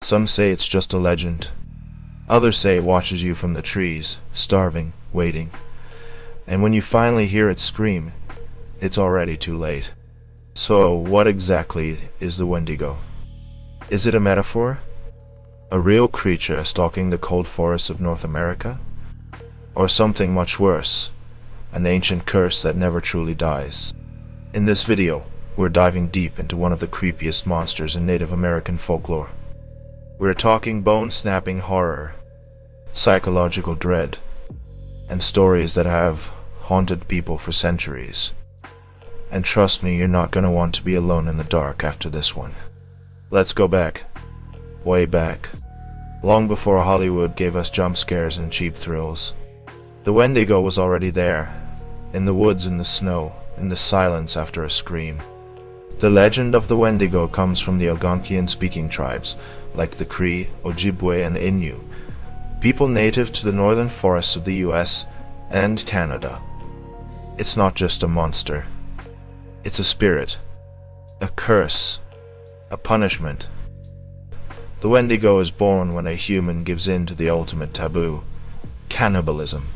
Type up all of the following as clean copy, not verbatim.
Some say it's just a legend. Others say it watches you from the trees, starving, waiting. And when you finally hear it scream, it's already too late. So, what exactly is the Wendigo? Is it a metaphor? A real creature stalking the cold forests of North America? Or something much worse, an ancient curse that never truly dies? In this video, we're diving deep into one of the creepiest monsters in Native American folklore. We're talking bone-snapping horror, psychological dread, and stories that have haunted people for centuries. And trust me, you're not gonna want to be alone in the dark after this one. Let's go back, way back, long before Hollywood gave us jump scares and cheap thrills. The Wendigo was already there, in the woods, in the snow, in the silence after a scream. The legend of the Wendigo comes from the Algonquian-speaking tribes, like the Cree, Ojibwe, and Innu, people native to the northern forests of the US and Canada. It's not just a monster. It's a spirit, a curse, a punishment. The Wendigo is born when a human gives in to the ultimate taboo, cannibalism.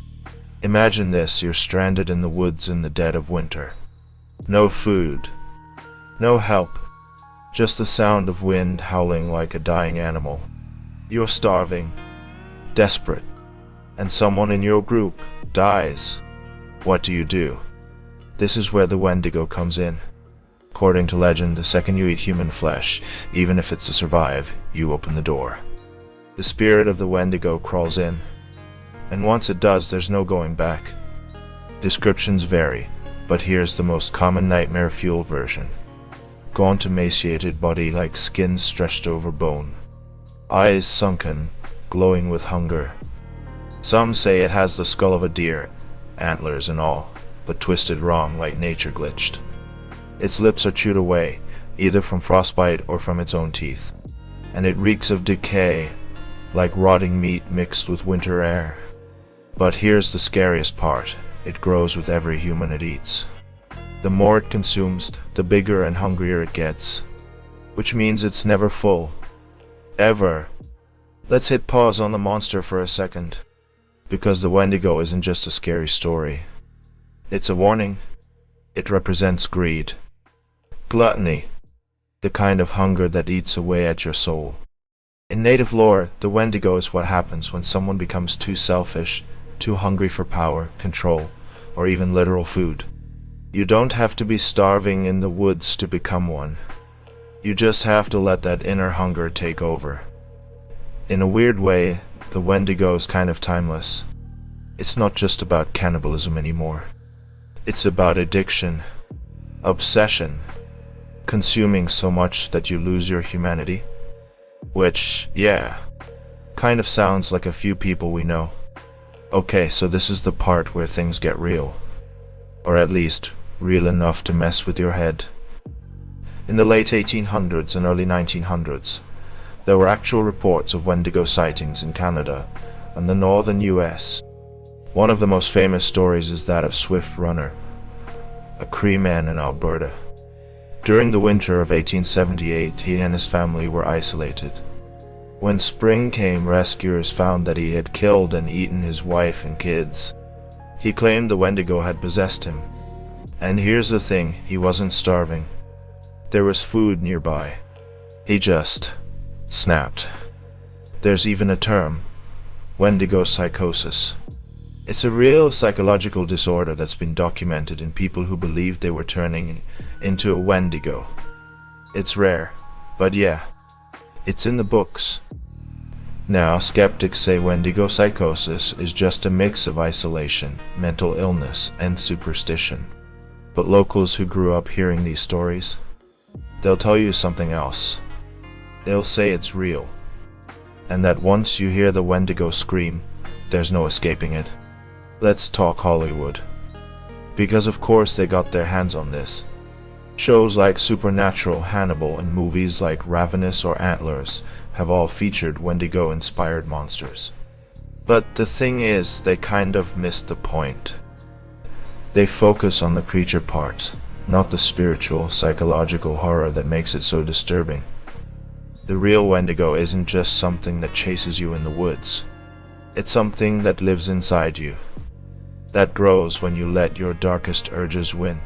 Imagine this: you're stranded in the woods in the dead of winter. No food, no help, just the sound of wind howling like a dying animal. You're starving, desperate, and someone in your group dies. What do? This is where the Wendigo comes in. According to legend, the second you eat human flesh, even if it's to survive, you open the door. The spirit of the Wendigo crawls in, and once it does, there's no going back. Descriptions vary, but here's the most common nightmare fuel version. Gaunt, emaciated body like skin stretched over bone. Eyes sunken, glowing with hunger. Some say it has the skull of a deer, antlers and all, but twisted wrong like nature glitched. Its lips are chewed away, either from frostbite or from its own teeth. And it reeks of decay, like rotting meat mixed with winter air. But here's the scariest part: it grows with every human it eats. The more it consumes, the bigger and hungrier it gets. Which means it's never full. Ever. Let's hit pause on the monster for a second. Because the Wendigo isn't just a scary story. It's a warning. It represents greed. Gluttony. The kind of hunger that eats away at your soul. In native lore, the Wendigo is what happens when someone becomes too selfish, too hungry for power, control, or even literal food. You don't have to be starving in the woods to become one. You just have to let that inner hunger take over. In a weird way, the Wendigo is kind of timeless. It's not just about cannibalism anymore. It's about addiction, obsession, consuming so much that you lose your humanity. Which, yeah, kind of sounds like a few people we know. Okay, so this is the part where things get real. Or at least, real enough to mess with your head. In the late 1800s and early 1900s, there were actual reports of Wendigo sightings in Canada and the northern US. One of the most famous stories is that of Swift Runner, a Cree man in Alberta. During the winter of 1878, he and his family were isolated. When spring came, rescuers found that he had killed and eaten his wife and kids. He claimed the Wendigo had possessed him. And here's the thing, he wasn't starving. There was food nearby. He just snapped. There's even a term, Wendigo psychosis. It's a real psychological disorder that's been documented in people who believed they were turning into a Wendigo. It's rare, but yeah, it's in the books. Now, skeptics say Wendigo psychosis is just a mix of isolation, mental illness, and superstition. But locals who grew up hearing these stories, they'll tell you something else. They'll say it's real, and that once you hear the Wendigo scream, there's no escaping it. Let's talk Hollywood. Because of course they got their hands on this. Shows like Supernatural, Hannibal, and movies like Ravenous or Antlers have all featured Wendigo-inspired monsters. But the thing is, they kind of missed the point. They focus on the creature part, not the spiritual, psychological horror that makes it so disturbing. The real Wendigo isn't just something that chases you in the woods. It's something that lives inside you, that grows when you let your darkest urges win.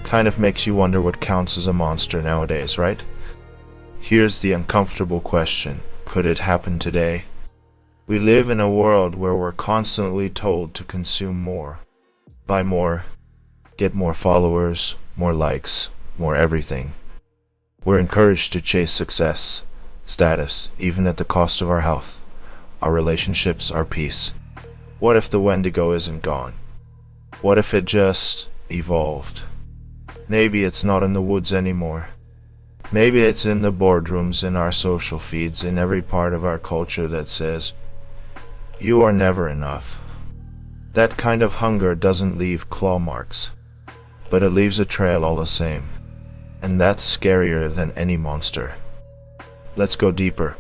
Kind of makes you wonder what counts as a monster nowadays, right? Here's the uncomfortable question: could it happen today? We live in a world where we're constantly told to consume more, buy more, get more followers, more likes, more everything. We're encouraged to chase success, status, even at the cost of our health, our relationships, our peace. What if the Wendigo isn't gone? What if it just evolved? Maybe it's not in the woods anymore. Maybe it's in the boardrooms, in our social feeds, in every part of our culture that says, "You are never enough." That kind of hunger doesn't leave claw marks, but it leaves a trail all the same. And that's scarier than any monster. Let's go deeper.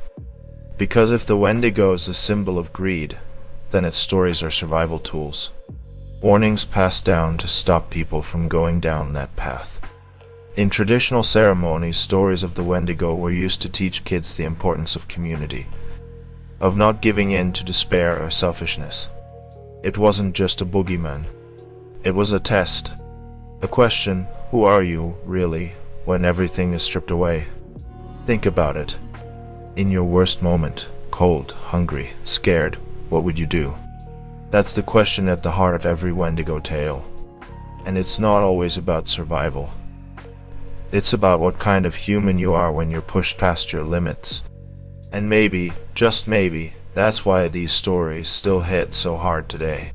Because if the Wendigo is a symbol of greed, then its stories are survival tools. Warnings passed down to stop people from going down that path. In traditional ceremonies, stories of the Wendigo were used to teach kids the importance of community, of not giving in to despair or selfishness. It wasn't just a boogeyman. It was a test. A question: who are you, really, when everything is stripped away? Think about it. In your worst moment, cold, hungry, scared, what would you do? That's the question at the heart of every Wendigo tale. And it's not always about survival. It's about what kind of human you are when you're pushed past your limits. And maybe, just maybe, that's why these stories still hit so hard today.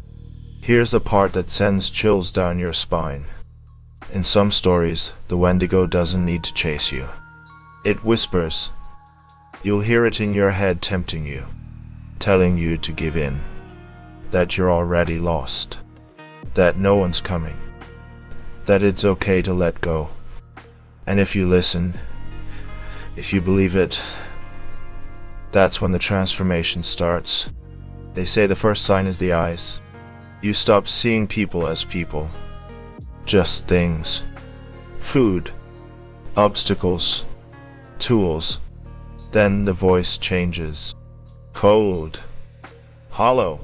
Here's the part that sends chills down your spine. In some stories, the Wendigo doesn't need to chase you. It whispers. You'll hear it in your head tempting you, telling you to give in, that you're already lost, that no one's coming, that it's okay to let go. And if you listen, if you believe it, that's when the transformation starts. They say the first sign is the eyes. You stop seeing people as people, just things, food, obstacles, tools. Then the voice changes, cold, hollow,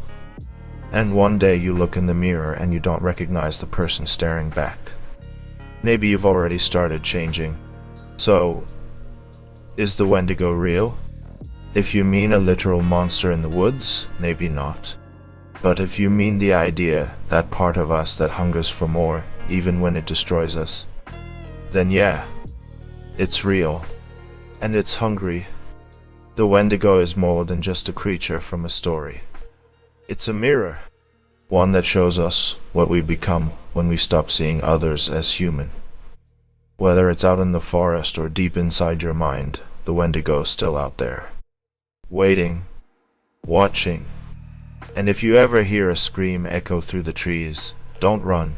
and one day you look in the mirror and you don't recognize the person staring back. Maybe you've already started changing. So, is the Wendigo real? If you mean a literal monster in the woods, maybe not. But if you mean the idea, that part of us that hungers for more, even when it destroys us, then yeah, it's real. And it's hungry. The Wendigo is more than just a creature from a story. It's a mirror, one that shows us what we become when we stop seeing others as human. Whether it's out in the forest or deep inside your mind, the Wendigo is still out there, waiting, watching. And if you ever hear a scream echo through the trees, don't run.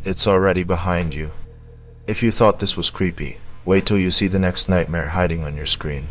It's already behind you. If you thought this was creepy, wait till you see the next nightmare hiding on your screen.